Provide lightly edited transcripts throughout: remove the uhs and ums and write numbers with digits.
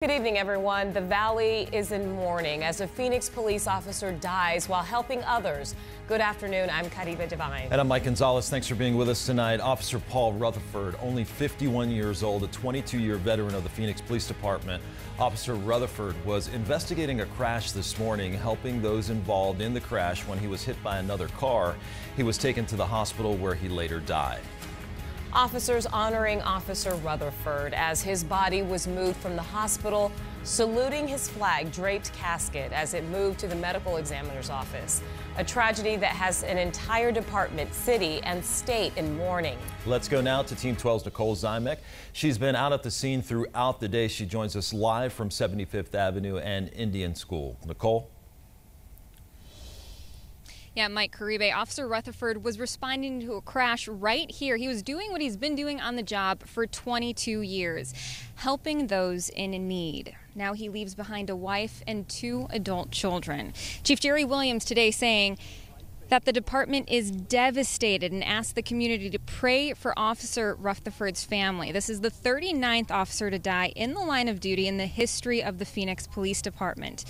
Good evening, everyone. The Valley is in mourning as a Phoenix police officer dies while helping others. Good afternoon. I'm Caribe Devine. And I'm Mike Gonzalez. Thanks for being with us tonight. Officer Paul Rutherford, only 51 years old, a 22-year veteran of the Phoenix Police Department. Officer Rutherford was investigating a crash this morning, helping those involved in the crash when he was hit by another car. He was taken to the hospital where he later died. Officers honoring Officer Rutherford as his body was moved from the hospital, saluting his flag-draped casket as it moved to the medical examiner's office. A tragedy that has an entire department, city, and state in mourning. Let's go now to Team 12's Nicole Zymek. She's been out at the scene throughout the day. She joins us live from 75th Avenue and Indian School. Nicole? Yeah, Mike, Caribe, Officer Rutherford was responding to a crash right here. He was doing what he's been doing on the job for 22 years, helping those in need. Now he leaves behind a wife and 2 adult children. Chief Jerry Williams today saying that the department is devastated and asked the community to pray for Officer Rutherford's family. This is the 39th officer to die in the line of duty in the history of the Phoenix Police Department.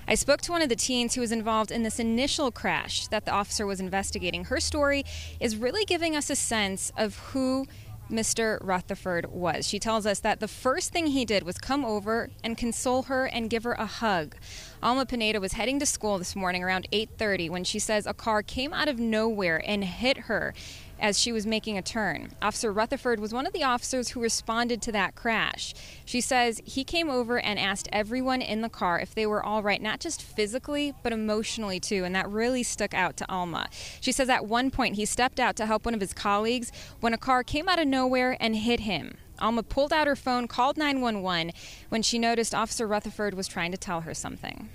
I spoke to one of the teens who was involved in this initial crash that the officer was investigating. Her story is really giving us a sense of who Mr. Rutherford was. She tells us that the first thing he did was come over and console her and give her a hug. Alma Pineda was heading to school this morning around 8:30 when she says a car came out of nowhere and hit her as she was making a turn. Officer Rutherford was one of the officers who responded to that crash. She says he came over and asked everyone in the car if they were all right, not just physically, but emotionally too, and that really stuck out to Alma. She says at one point he stepped out to help one of his colleagues when a car came out of nowhere and hit him. Alma pulled out her phone, called 911 when she noticed Officer Rutherford was trying to tell her something.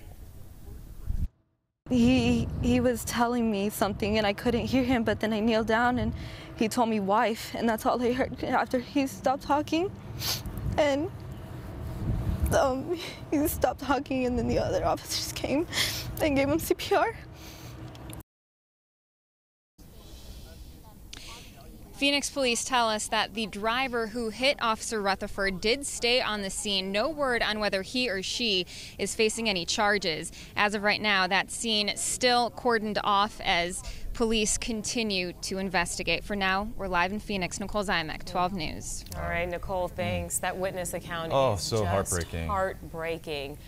He was telling me something and I couldn't hear him, but then I kneeled down and he told me wife, and that's all I heard after he stopped talking. And he stopped talking, and then the other officers came and gave him CPR. Phoenix police tell us that the driver who hit Officer Rutherford did stay on the scene. No word on whether he or she is facing any charges. As of right now, that scene still cordoned off as police continue to investigate. For now, we're live in Phoenix. Nicole Zymek, 12 News. All right, Nicole, thanks. That witness account is so just heartbreaking. heartbreaking.